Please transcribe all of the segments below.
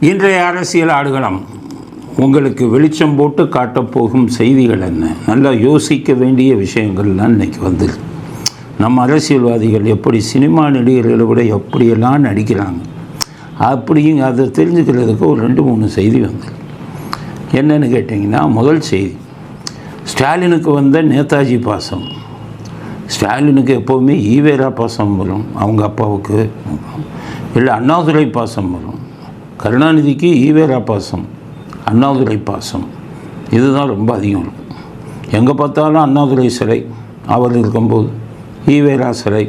இன்றைய அரசியல் ஆடுகளம் உங்களுக்கு வெளிச்சம் போட்டு காட்டப்போகும் செய்திகள் என்ன? நல்லா யோசிக்க வேண்டிய விஷயங்கள்லாம் இன்றைக்கி வந்துருக்கு. நம்ம அரசியல்வாதிகள் எப்படி சினிமா நடிகர்களை விட எப்படியெல்லாம் நடிக்கிறாங்க அப்படிங்க அதை தெரிஞ்சுக்கிறதுக்கு ஒரு 2-3 செய்தி வந்துருக்கு. என்னென்னு கேட்டிங்கன்னா, முதல் செய்தி, ஸ்டாலினுக்கு வந்த நேதாஜி பாசம். ஸ்டாலினுக்கு எப்போவுமே ஈவேரா பாசம் வரும், அவங்க அப்பாவுக்கு. இல்லை அண்ணாதுரை பாசம் வரும். கருணாநிதிக்கு ஈவேரா பாசம், அண்ணாதுரை பாசம், இதுதான் ரொம்ப அதிகம் இருக்கும். எங்கே பார்த்தாலும் அண்ணாதுரை சிலை, அவர் இருக்கும்போது ஈவேரா சிலை.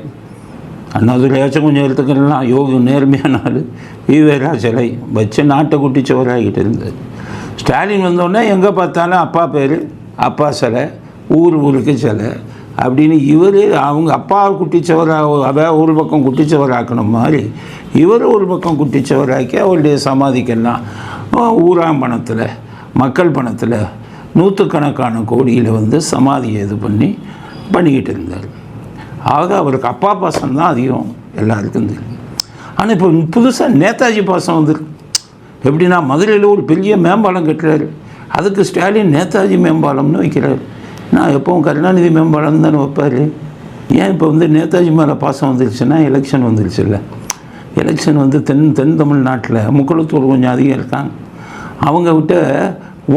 அண்ணாதுரையாச்சும் கொஞ்சம் எடுத்துக்கலாம், யோக நேர்மையானாலும் ஈவேரா சிலை வச்சு நாட்டை குட்டிச்சவராகிட்டு இருந்தது. ஸ்டாலின் வந்தோடனே எங்கே பார்த்தாலும் அப்பா பேர், அப்பா சிலை, ஊருக்கு சிலை அப்படின்னு இவர் அவங்க அப்பா குட்டிச்சவராக ஒரு பக்கம் குட்டிச்சவராக்கணும் மாதிரி இவர் ஒரு பக்கம் குட்டிச்சவராக்கி அவருடைய சமாதிக்கெல்லாம் ஊராம் பணத்தில், மக்கள் பணத்தில் நூற்றுக்கணக்கான கோடியில் வந்து சமாதியை இது பண்ணிக்கிட்டு இருந்தார். ஆக அவருக்கு அப்பா பாசம் தான் அதிகம், எல்லாருக்கும் தெரியும். ஆனால் இப்போ புதுசாக நேதாஜி பாசம் வந்துருக்கு. எப்படின்னா, மதுரையில் ஒரு பெரிய மேம்பாலம் கட்டுறாரு, அதுக்கு ஸ்டாலின் நேதாஜி மேம்பாலம்னு வைக்கிறார். நான் எப்போவும் கருணாநிதி மேம்பாலம் தானே வைப்பார். ஏன் இப்போ வந்து நேதாஜி மேலே பாசம் வந்துருச்சுன்னா, எலெக்ஷன் வந்துருச்சு. இல்லை, எலெக்ஷன் வந்து தென் தமிழ்நாட்டில் முக்குளத்தூர் கொஞ்சம் அதிகம் இருக்காங்க. அவங்கக்கிட்ட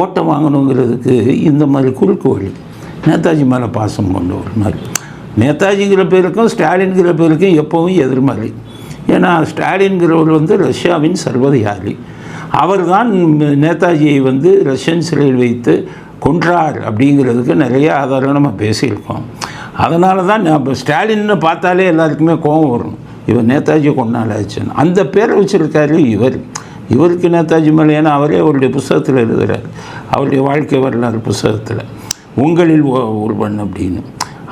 ஓட்டை வாங்கணுங்கிறதுக்கு இந்த மாதிரி குறுக்கு வழி, நேதாஜி மேலே பாசம் கொண்டு ஒரு மாதிரி. நேதாஜிங்கிற பேருக்கும் ஸ்டாலின்கிற பேருக்கும் எப்போவும் எதிர்மறை. ஏன்னா ஸ்டாலின்கிறவர் வந்து ரஷ்யாவின் சர்வதிகாரி. அவர் தான் நேதாஜியை வந்து ரஷ்யன் சிறையில் வைத்து கொன்றார் அப்படிங்கிறதுக்கு நிறைய ஆதாரம் நம்ம பேசியிருக்கோம். அதனால தான் ஸ்டாலின்னு பார்த்தாலே எல்லாருக்குமே கோபம் வரும், இவர் நேதாஜி கொண்டாடாச்சுன்னு. அந்த பேரை வச்சுருக்காரு இவருக்கு நேதாஜி மேலே. ஏன்னா அவரே அவருடைய புத்தகத்தில் எழுதுகிறார், அவருடைய வாழ்க்கை வரலாறு புத்தகத்தில், உங்களில் ஒருவன் அப்படின்னு.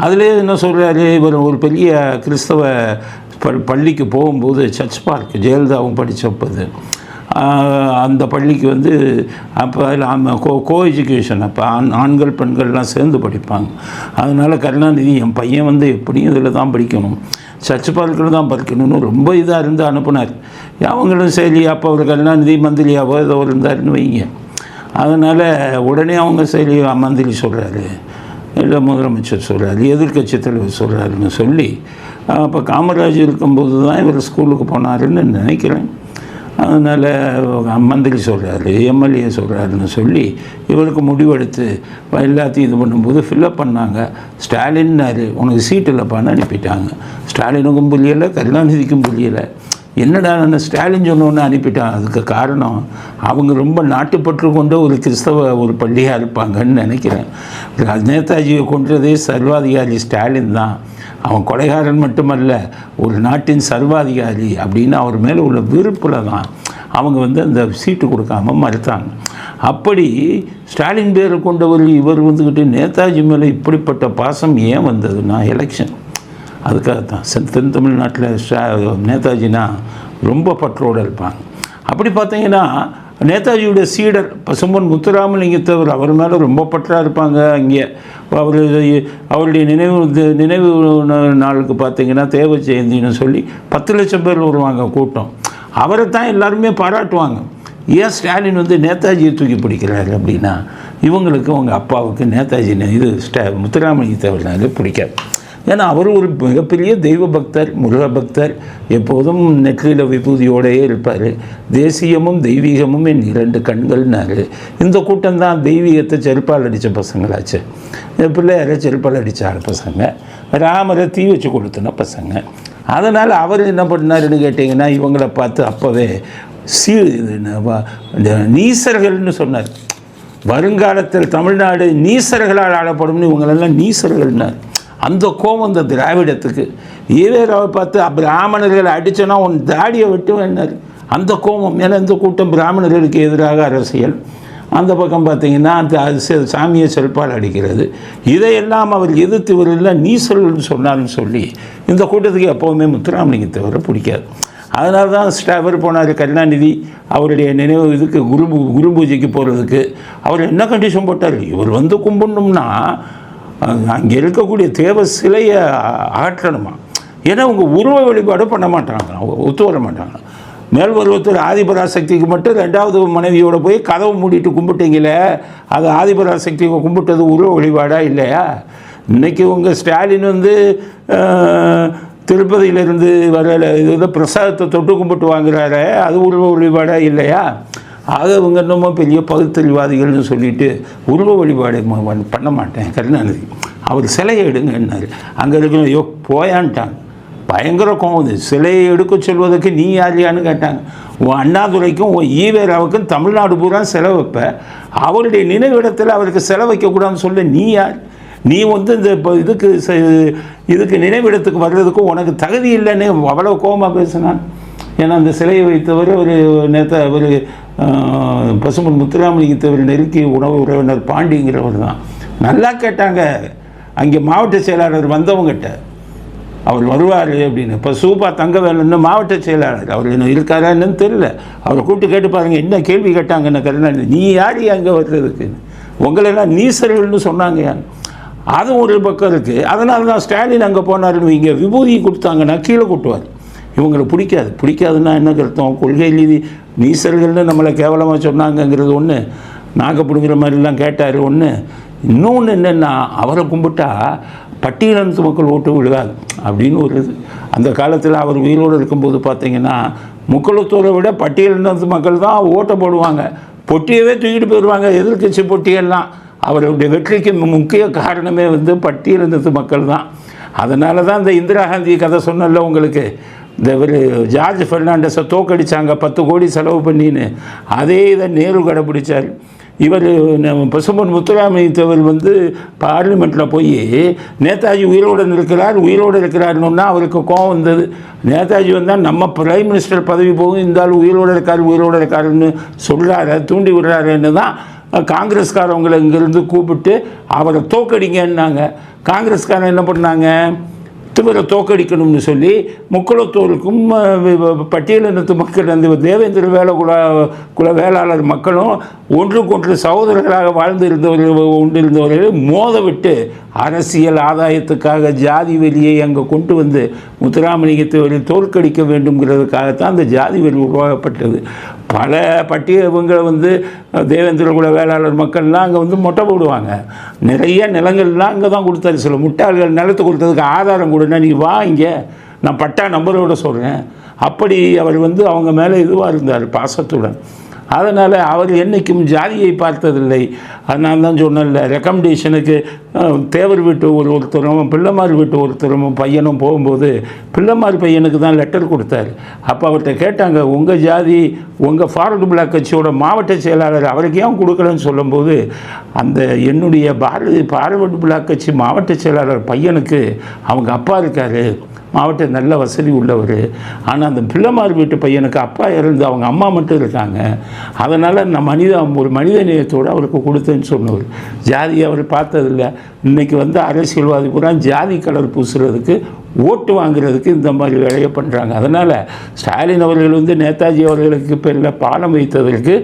அதிலே என்ன சொல்கிறாரு, இவர் ஒரு பெரிய கிறிஸ்தவ பள்ளிக்கு போகும்போது, சர்ச் பார்க், ஜெயலலிதாவும் படித்தப்போது அந்த பள்ளிக்கு வந்து அப்போ அதில் கோ எஜுகேஷன், அப்போ ஆண்கள் பெண்கள்லாம் சேர்ந்து படிப்பாங்க. அதனால் கருணாநிதி என் பையன் வந்து எப்படியும் இதில் தான் படிக்கணும், சர்ச் பார்க்கில் தான் படிக்கணும்னு ரொம்ப இதாக இருந்து அனுப்புனார். அவங்களும் சரி, அப்போ அவர் கருணாநிதி மந்திரியாவோ ஏதோ இருந்தாருன்னு வைங்க. அதனால் உடனே அவங்க சரி மந்திரி சொல்கிறாரு, இல்லை முதலமைச்சர் சொல்கிறாரு, எதிர்கட்சி தலைவர் சொல்கிறாருன்னு சொல்லி, அப்போ காமராஜ் இருக்கும்போது தான் இவர் ஸ்கூலுக்கு போனாருன்னு நினைக்கிறேன். அதனால் மந்திரி சொல்கிறாரு, எம்எல்ஏ சொல்கிறாருன்னு சொல்லி இவருக்கு முடிவெடுத்து எல்லாத்தையும் இது பண்ணும்போது ஃபில்லப் பண்ணாங்க. ஸ்டாலின்னாரு, உனக்கு சீட் இல்லைப்பான்னு அனுப்பிட்டாங்க. ஸ்டாலினுக்கும் புரியலை, கருணாநிதிக்கும் புரியலை. என்னடா நான் ஸ்டாலின் சொன்னோன்னு அனுப்பிட்டான். அதுக்கு காரணம் அவங்க ரொம்ப நாட்டுப்பற்று கொண்ட ஒரு கிறிஸ்தவ ஒரு பள்ளியாக இருப்பாங்கன்னு நினைக்கிறேன். நேதாஜியை கொன்றதே சர்வாதிகாரி ஸ்டாலின் தான். அவன் கொலைகாரன் மட்டுமல்ல, ஒரு நாட்டின் சர்வாதிகாரி அப்படின்னு அவர் மேலே உள்ள விருப்பில் தான் அவங்க வந்து அந்த சீட்டு கொடுக்காம மறுத்தாங்க. அப்படி ஸ்டாலின் பேரை கொண்டவர் இவர் வந்துக்கிட்டு நேதாஜி மேலே இப்படிப்பட்ட பாசம் ஏன் வந்ததுன்னா, எலெக்ஷன். அதுக்காகத்தான் தென் தமிழ்நாட்டில் நேதாஜினா ரொம்ப பற்றோடு இருப்பாங்க. அப்படி பார்த்தீங்கன்னா, நேதாஜியுடைய சீடர் பசும்பொன் முத்துராமலிங்கத்தவர் அவர் மேலே ரொம்ப பற்றாக இருப்பாங்க. அங்கே அவருடைய நினைவு நாளுக்கு பார்த்தீங்கன்னா தேவ ஜெயந்தின்னு சொல்லி 10 லட்சம் பேர் வருவாங்க கூட்டம். அவரை தான் எல்லாருமே பாராட்டுவாங்க. ஏன் ஸ்டாலின் வந்து நேதாஜியை தூக்கி பிடிக்கிறாரு அப்படின்னா, இவங்களுக்கு அவங்க அப்பாவுக்கு நேதாஜி இது முத்துராமலிங்கத்தவர்னாலே பிடிக்காது. ஏன்னா அவர் ஒரு மிகப்பெரிய தெய்வ பக்தர், முருக பக்தர், எப்போதும் நெற்றியில் விபூதியோடையே இருப்பார். தேசியமும் தெய்வீகமும் என் 2 கண்கள்னாரு. இந்த கூட்டம் தான் தெய்வீகத்தை செருப்பால் அடித்த பசங்களாச்சு, பிள்ளையாரை செருப்பால் அடித்த பசங்க, ராமரை தீ வச்சு கொடுத்துன பசங்க. அதனால் அவர் என்ன பண்ணாருன்னு கேட்டிங்கன்னா, இவங்களை பார்த்து அப்போவே நீசர்கள்னு சொன்னார். வருங்காலத்தில் தமிழ்நாடு நீசர்களால் ஆளப்படும்னு இவங்களெல்லாம் நீசர்கள்னார். அந்த கோபம் அந்த திராவிடத்துக்கு. ஈவேராவை பார்த்து பிராமணர்களை அடித்தோன்னா உன் தாடியை விட்டு வேணார். அந்த கோபம். ஏன்னா இந்த கூட்டம் பிராமணர்களுக்கு எதிராக அரசியல். அந்த பக்கம் பார்த்திங்கன்னா அந்த சாமியை செல்பால் அடிக்கிறது. இதையெல்லாம் அவர் எதிர்த்து இவரெல்லாம் நீசர்கள் சொன்னார்னு சொல்லி இந்த கூட்டத்துக்கு எப்போவுமே முத்துராமலிங்கத்தவரை பிடிக்காது. அதனால தான் அவர் போனார். கருணாநிதி அவருடைய நினைவு இதுக்கு குரு பூஜைக்கு போகிறதுக்கு அவர் என்ன கண்டிஷன் போட்டார், இவர் வந்து கும்பிடணும்னா அங்கே இருக்கக்கூடிய தேவ சிலையை அகற்றணுமா. ஏன்னா அவங்க உருவ வழிபாடு பண்ண மாட்டாங்க, ஒத்து வர மாட்டாங்க. மேல்மருவத்தூர் ஆதிபராசக்திக்கு மட்டும் 2வது மனைவியோட போய் கதவை மூடிட்டு கும்பிட்டீங்களே, அது ஆதிபராசக்திக்கு கும்பிட்டது உருவ வழிபாடா இல்லையா? இன்றைக்கி உங்கள் ஸ்டாலின் வந்து திருப்பதியிலேருந்து வர இது பிரசாதத்தை தொட்டு கும்பிட்டு வாங்குறாரு, அது உருவ வழிபாடா இல்லையா? ஆக இவங்க என்னமோ பெரிய பகுத்தறிவாதிகள்னு சொல்லிட்டு உருவ வழிபாடு பண்ண மாட்டேன் கருணாநிதி, அவர் சிலையை எடுங்கன்னாரு. அங்கே இருக்கணும், ஐயோ போயான்ட்டாங்க. பயங்கர கோவம். சிலையை எடுக்க சொல்வதற்கு நீ யாரியான்னு கேட்டாங்க. உன் அண்ணாதுரைக்கும் உன் ஈவேராவுக்கும் தமிழ்நாடு பூரா சிலை வைப்ப, அவருடைய நினைவிடத்தில் அவருக்கு சிலை வைக்கக்கூடாதுன்னு சொல்ல நீ யார்? நீ வந்து இந்த இப்போ இதுக்கு நினைவிடத்துக்கு வர்றதுக்கு உனக்கு தகுதி இல்லைன்னு அவ்வளோ கோபமாக பேசினான். ஏன்னா அந்த சிலையை வைத்தவர் ஒரு பசும்பொன் முத்துராமலிங்க தேவர் நெருக்கிய உணவு உறவினர் பாண்டிங்கிறவர் தான். நல்லா கேட்டாங்க அங்கே மாவட்ட செயலாளர் வந்தவங்ககிட்ட, அவர் வருவார் அப்படின்னு. இப்போ சூப்பா தங்கவேலன்னு மாவட்ட செயலாளர், அவர் என்ன இருக்காரா என்னன்னு தெரியல, அவரை கூப்பிட்டு கேட்டு பாருங்கள் என்ன கேள்வி கேட்டாங்க. என்ன கருணாநிதி, நீ யார் அங்கே வர்றதுக்கு, உங்களெல்லாம் நீசர்கள்னு சொன்னாங்க. அது ஒரு பக்கம் இருக்குது. அதனால தான் ஸ்டாலின் அங்கே போனாருன்னு இங்கே விபூதி கொடுத்தாங்கன்னா கீழே கூட்டுவார். இவங்களுக்கு பிடிக்காதுன்னா என்ன அர்த்தம்? கொள்கை நீதி நீசர்கள்னு நம்மளை கேவலமாக சொன்னாங்கங்கிறது ஒன்று, நாகப்பிடுங்கிற மாதிரிலாம் கேட்டார் ஒன்று. இன்னொன்று என்னென்னா, அவரை கும்பிட்டா பட்டியலினத்து மக்கள் ஓட்டு விழுவாங்க அப்படின்னு ஒரு இது. அந்த காலத்தில் அவர் உயிரோடு இருக்கும்போது பார்த்தீங்கன்னா முக்குளத்தூரை விட பட்டியலினத்து மக்கள் தான் ஓட்டை போடுவாங்க, பொட்டியவே தூக்கிட்டு போயிடுவாங்க எதிர்கட்சி பொட்டியெல்லாம். அவருடைய வெற்றிக்கு முக்கிய காரணமே வந்து பட்டியலினத்து மக்கள் தான். அதனால தான் இந்த இந்திரா காந்தி கதை சொன்னல உங்களுக்கு, இந்த ஒரு ஜார்ஜ் ஃபெர்னாண்டஸை தோக்கடித்தாங்க 10 கோடி செலவு பண்ணின்னு, அதே இதை நேரு கடைப்பிடிச்சார். இவர் பசும்பொன் முத்துராமலிங்க தேவர் வந்து பார்லிமெண்ட்டில் போய் நேதாஜி உயிரோடு இருக்கிறாருன்னா அவருக்கு கோவம் வந்தது. நேதாஜி வந்தால் நம்ம பிரைம் மினிஸ்டர் பதவி போகும், இந்த ஆள் உயிரோடு இருக்காருன்னு சொல்கிறாரு, தூண்டி விடுறாருன்னு தான் காங்கிரஸ்காரவங்களை இங்கேருந்து கூப்பிட்டு அவரை தோக்கடிங்கன்னாங்க. காங்கிரஸ்காரன் என்ன பண்ணாங்க, இவரை தோக்கடிக்கணும்னு சொல்லி முக்குளத்தோருக்கும் பட்டியலினத்து மக்கள் அந்த தேவேந்திர குல வேளாளர் மக்களும் ஒன்றுக்கொன்று சகோதரர்களாக கொண்டிருந்தவர்களை மோத விட்டு அரசியல் ஆதாயத்துக்காக ஜாதி வெளியை அங்கே கொண்டு வந்து முத்துராமலிங்கத்தை தோற்கடிக்க வேண்டும்ங்கிறதுக்காகத்தான் அந்த ஜாதி வெளி உருவாக்கப்பட்டது. பல இவங்களை வந்து தேவேந்திர குல வேளாளர் மக்கள்லாம் அங்கே வந்து மொட்டை போடுவாங்க. நிறைய நிலங்கள்லாம் அங்கே தான் கொடுத்தாரு. சில முட்டாள்கள் நிலத்தை கொடுத்ததுக்கு ஆதாரம் கொடுன்னா நீ வா இங்கே, நான் பட்டா நம்பரோடு சொல்கிறேன். அப்படி அவர் வந்து அவங்க மேலே இதுவாக இருந்தார் பாசத்துடன். அதனால் அவர் என்றைக்கும் ஜாதியை பார்த்ததில்லை. அதனால தான் சொன்னல, ரெக்கமெண்டேஷனுக்கு தேவர் வீட்டு ஒருத்தரும் பிள்ளைமார் வீட்டு ஒருத்தரும் பையனும் போகும்போது பிள்ளைமார் பையனுக்கு தான் லெட்டர் கொடுத்தாரு. அப்போ அவர்கிட்ட கேட்டாங்க, உங்கள் ஜாதி உங்கள் ஃபார்வர்டு பிளாக் கட்சியோட மாவட்ட செயலாளர் அவருக்கு ஏன் கொடுக்கலன்னு சொல்லும்போது, அந்த என்னுடைய ஃபார்வர்டு பிளாக் கட்சி மாவட்ட செயலாளர் பையனுக்கு அவங்க அப்பா இருக்கார், மாவட்ட நல்ல வசதி உள்ளவர். ஆனால் அந்த பிள்ளைமார் வீட்டு பையனுக்கு அப்பா இறந்து அவங்க அம்மா மட்டும் இருக்காங்க. அதனால் நான் ஒரு மனித நேயத்தோடு அவருக்கு கொடுத்தேன்னு சொன்னவர். ஜாதி அவர் பார்த்ததில்லை. இன்றைக்கி வந்து அரசியல்வாதி பூரா ஜாதி கலர் பூசுறதுக்கு ஓட்டு வாங்குறதுக்கு இந்த மாதிரி வேலையை பண்ணுறாங்க. அதனால் ஸ்டாலின் அவர்கள் வந்து நேதாஜி அவர்களுக்கு பேரில் பாலம் வைத்ததற்கு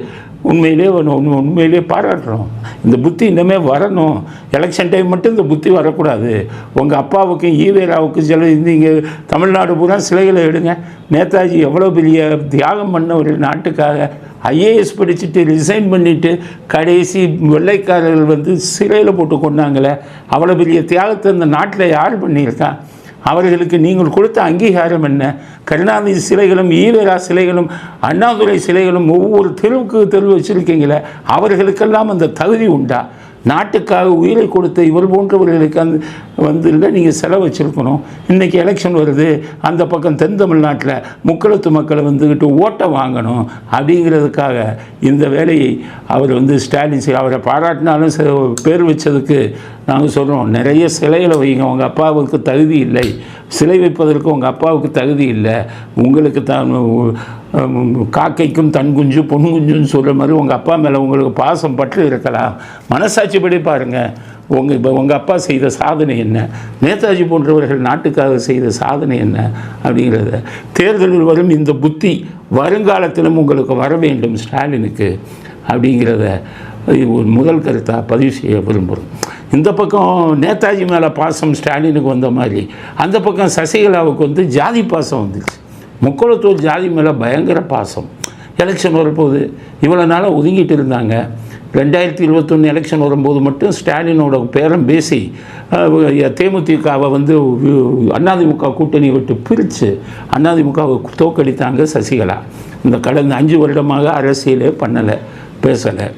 உண்மையிலே பாராட்டுறோம். இந்த புத்தி இன்னமே வரணும். எலெக்ஷன் டைம் மட்டும் இந்த புத்தி வரக்கூடாது. உங்கள் அப்பாவுக்கும் ஈவேராவுக்கும் சில இங்கே தமிழ்நாடு பூரா சிலைகளை எடுங்க. நேதாஜி எவ்வளோ பெரிய தியாகம் பண்ண ஒரு நாட்டுக்காக. ஐஏஎஸ் படிச்சுட்டு ரிசைன் பண்ணிவிட்டு கடைசி வெள்ளைக்காரர்கள் வந்து சிலையில் போட்டு கொண்டாங்களே, அவ்வளோ பெரிய தியாகத்தை இந்த நாட்டில் யார் பண்ணியிருக்கா? அவர்களுக்கு நீங்கள் கொடுத்த அங்கீகாரம் என்ன? கருணாநிதி சிலைகளும் ஈவேரா சிலைகளும் அண்ணாதுரை சிலைகளும் ஒவ்வொரு தெருவு வச்சுருக்கீங்களே, அவர்களுக்கெல்லாம் அந்த தகுதி உண்டா? நாட்டுக்காக உயிரை கொடுத்த இவர் போன்றவர்களுக்கு இல்லை நீங்கள் செலவு வச்சுருக்கணும். இன்றைக்கி எலெக்ஷன் வருது, அந்த பக்கம் தென் தமிழ்நாட்டில் முக்குளத்து மக்களை வந்துக்கிட்டு ஓட்டை வாங்கணும் அப்படிங்கிறதுக்காக இந்த வேலையை அவர் வந்து ஸ்டாலின் அவரை பாராட்டினாலும் பேர் வச்சதுக்கு நாங்கள் சொல்கிறோம், நிறைய சிலைகளை வைங்க. உங்கள் அப்பாவுக்கு தகுதி இல்லை, சிலை வைப்பதற்கு உங்கள் அப்பாவுக்கு தகுதி இல்லை. உங்களுக்கு காக்கைக்கும் தன் குஞ்சு பொன் குஞ்சுன்னு சொல்கிற மாதிரி உங்கள் அப்பா மேலே உங்களுக்கு பாசம் பற்று இருக்கலாம். மனசாட்சிப்படி பாருங்கள், உங்கள் அப்பா செய்த சாதனை என்ன, நேதாஜி போன்றவர்கள் நாட்டுக்காக செய்த சாதனை என்ன அப்படிங்கிறத. தேர்தலில் வரும் இந்த புத்தி வருங்காலத்திலும் உங்களுக்கு வர வேண்டும் ஸ்டாலினுக்கு அப்படிங்கிறத ஒரு முதல் கருத்தாக பதிவு செய்ய விரும்புகிறோம். இந்த பக்கம் நேதாஜி மேலே பாசம் ஸ்டாலினுக்கு வந்த மாதிரி அந்த பக்கம் சசிகலாவுக்கு வந்து ஜாதி பாசம் வந்துச்சு. முக்குளத்தூர் ஜாதி மேலே பயங்கர பாசம். எலெக்ஷன் வரப்போகுது, இவ்வளோ நாளாக ஒதுங்கிட்டு இருந்தாங்க. 2021 எலெக்ஷன் வரும்போது மட்டும் ஸ்டாலினோட பேரம் பேசி தேமுதிகவை வந்து அதிமுக கூட்டணி விட்டு பிரித்து அதிமுகவை தோக்கடித்தாங்க சசிகலா. இந்த கடந்த 5 வருடமாக அரசியலே பண்ணலை, பேசலை.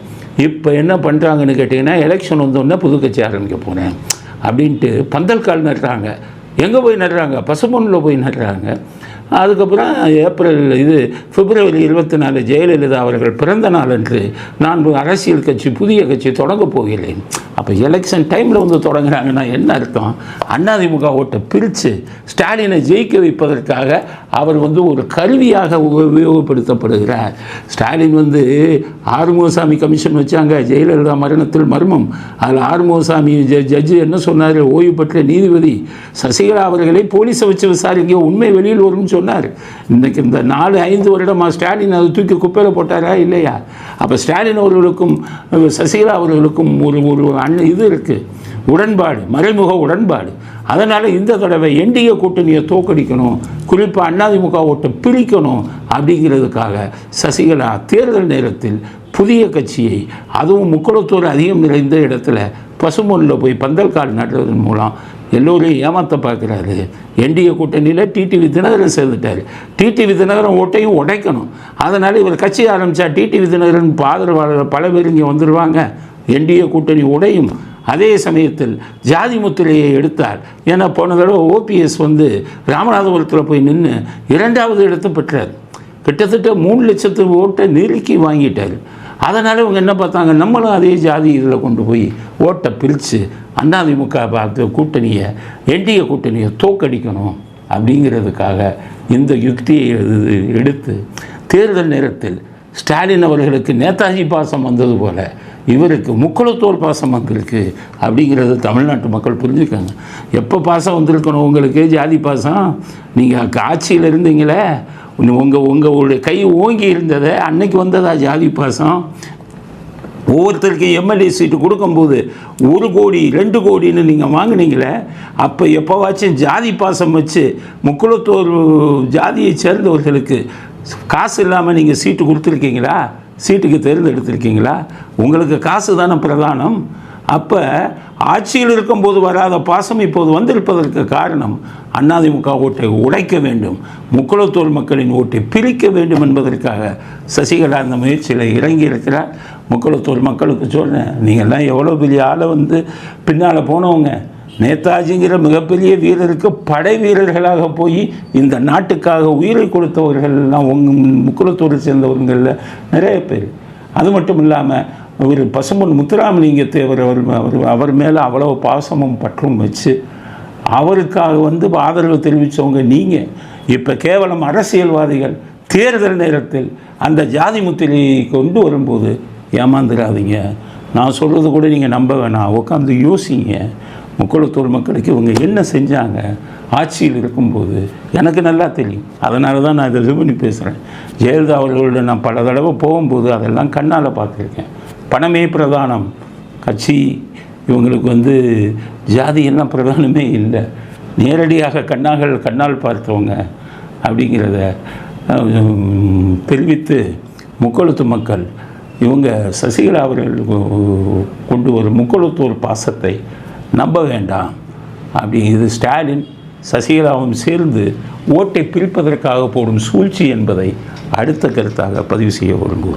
இப்போ என்ன பண்ணுறாங்கன்னு கேட்டிங்கன்னா, எலெக்ஷன் வந்தோடனே புது கட்சி ஆரம்பிக்க போகிறேன் அப்படின்ட்டு பந்தல் கால் நடுறாங்க. எங்கே போய் நடுறாங்க? பசும்பொன்னில் போய் நடுறாங்க. அதுக்கப்புறம் பிப்ரவரி 24 ஜெயலலிதா அவர்கள் பிறந்த நாள் அன்று நான் அரசியல் கட்சி புதிய கட்சி தொடங்க போகிறேன். அப்போ எலெக்ஷன் டைமில் வந்து தொடங்குறாங்கன்னா என்ன அர்த்தம்? அதிமுக ஓட்டை பிரித்து ஸ்டாலினை ஜெயிக்க வைப்பதற்காக அவர் வந்து ஒரு கருவியாக உபயோகப்படுத்தப்படுகிறார். ஸ்டாலின் வந்து ஆறுமுகசாமி கமிஷன் வச்சாங்க, ஜெயலலிதா மரணத்தில் மர்மம். அதில் ஆறுமுகசாமி ஜட்ஜு என்ன சொன்னார்? ஓய்வு பெற்ற நீதிபதி சசிகலா அவர்களை போலீஸை வச்சு விசாரிங்க, உண்மை வெளியில் வரும்னு சொன்னார். இன்றைக்கு இந்த 4-5 வருடமாக ஸ்டாலின் அதை தூக்கி குப்பையில் போட்டாரா இல்லையா? அப்போ ஸ்டாலின் அவர்களுக்கும் சசிகலா அவர்களுக்கும் ஒரு இது இருக்குது, உடன்பாடு, மறைமுக உடன்பாடு. அதனால் இந்த தடவை என்டிஏ கூட்டணியை தோக்கடிக்கணும், குறிப்பாக அதிமுக ஓட்டை பிரிக்கணும் அப்படிங்கிறதுக்காக சசிகலா தேர்தல் நேரத்தில் புதிய கட்சியை, அதுவும் முக்குளத்தூர் அதிகம் நிறைந்த இடத்துல பசும்பொன்னில் போய் பந்தல் கால் நடுறதன் மூலம் எல்லோரையும் ஏமாற்ற பார்க்குறாரு. என்டிஏ கூட்டணியில் டிடிவி தினகரன் சேர்ந்துட்டார். டிடிவி தினகரன் ஓட்டையும் உடைக்கணும். அதனால் இவர் கட்சி ஆரம்பித்தா டிடிவி தினகரன் ஆதரவாளர் பல பேர் இங்கே வந்துடுவாங்க, என்டிஏ கூட்டணி உடையும். அதே சமயத்தில் ஜாதி முத்திரையை எடுத்தார். ஏன்னா போன தடவை ஓபிஎஸ் வந்து ராமநாதபுரத்தில் போய் நின்று 2வது இடத்தை பெற்றார். கிட்டத்தட்ட 3 லட்சத்து ஓட்டை நெருக்கி வாங்கிட்டார். அதனால் இவங்க என்ன பார்த்தாங்க, நம்மளும் அதே ஜாதி இதில் கொண்டு போய் ஓட்டை பிரித்து அதிமுக கூட்டணியை, என்டிஏ கூட்டணியை தோக்கடிக்கணும் அப்படிங்கிறதுக்காக இந்த யுக்தியை எடுத்து தேர்தல் நேரத்தில் ஸ்டாலின் அவர்களுக்கு நேதாஜி பாசம் வந்தது போல் இவருக்கு முக்குளத்தூர் பாசம் வந்திருக்கு அப்படிங்கிறது தமிழ்நாட்டு மக்கள் புரிஞ்சுக்கோங்க. எப்போ பாசம் வந்திருக்கணும் உங்களுக்கு? ஜாதி பாசம். நீங்கள் ஆட்சியில் இருந்தீங்களே, உங்களுடைய கை ஓங்கி இருந்ததை அன்னைக்கு வந்ததா ஜாதி பாசம்? ஒவ்வொருத்தருக்கு எம்எல்ஏ சீட்டு கொடுக்கும்போது 1 கோடி 2 கோடின்னு நீங்கள் வாங்கினீங்களே, அப்போ எப்போவாச்சும் ஜாதி பாசம் வச்சு முக்குளத்தூர் ஜாதியை சேர்ந்தவர்களுக்கு காசு இல்லாமல் நீங்கள் சீட்டு கொடுத்துருக்கீங்களா? சீட்டுக்கு தேர்ந்தெடுத்திருக்கீங்களா? உங்களுக்கு காசு தானே பிரதானம். அப்போ ஆட்சியில் இருக்கும்போது வராத பாசம் இப்போது வந்திருப்பதற்கு காரணம் அதிமுக ஓட்டை உடைக்க வேண்டும், முக்குளத்தூர் மக்களின் ஓட்டை பிரிக்க வேண்டும் என்பதற்காக சசிகலா அந்த முயற்சியில் இறங்கி இருக்கிறார். முக்குளத்தூர் மக்களுக்கு சொல்கிறேன், நீங்கள்லாம் எவ்வளோ பெரிய ஆளை வந்து பின்னால் போனவங்க. நேதாஜிங்கிற மிகப்பெரிய வீரருக்கு படை வீரர்களாக போய் இந்த நாட்டுக்காக உயிரை கொடுத்தவர்கள்லாம் முக்குளத்தூரை சேர்ந்தவர்களில் நிறைய பேர். அது மட்டும் இல்லாமல் ஒரு பசும்பொன் முத்துராமலிங்க தேவர் அவர் மேலே அவ்வளோ பாசமும் பற்றும் வச்சு அவருக்காக வந்து ஆதரவு தெரிவித்தவங்க நீங்கள். இப்போ கேவலம் அரசியல்வாதிகள் தேர்தல் நேரத்தில் அந்த ஜாதி முத்திரையை கொண்டு வரும்போது ஏமாந்துடாதீங்க. நான் சொல்கிறது கூட நீங்கள் நம்ப வேணாம், உட்காந்து யோசிங்க. முக்குளத்தூர் மக்களுக்கு இவங்க என்ன செஞ்சாங்க ஆட்சியில் இருக்கும்போது எனக்கு நல்லா தெரியும். அதனால தான் நான் இதை இது பண்ணி பேசுகிறேன். ஜெயலலிதா அவர்களோட நான் பல தடவை போகும்போது அதெல்லாம் கண்ணால் பார்த்துருக்கேன். பணமே பிரதானம், கட்சி இவங்களுக்கு வந்து ஜாதியெல்லாம் பிரதானமே இல்லை. நேரடியாக கண்ணால் பார்த்தவங்க அப்படிங்கிறத தெரிவித்து முக்குளத்தூர் மக்கள் இவங்க சசிகலா அவர்கள் கொண்டு வரும் முக்குளத்தூர் பாசத்தை நம்ப வேண்டாம். அப்படி இது ஸ்டாலின் சசிகலாவும் சேர்ந்து ஓட்டை பிரிப்பதற்காக போடும் சூழ்ச்சி என்பதை அடுத்த கருத்தாக பதிவு செய்ய விரும்புகிறேன்.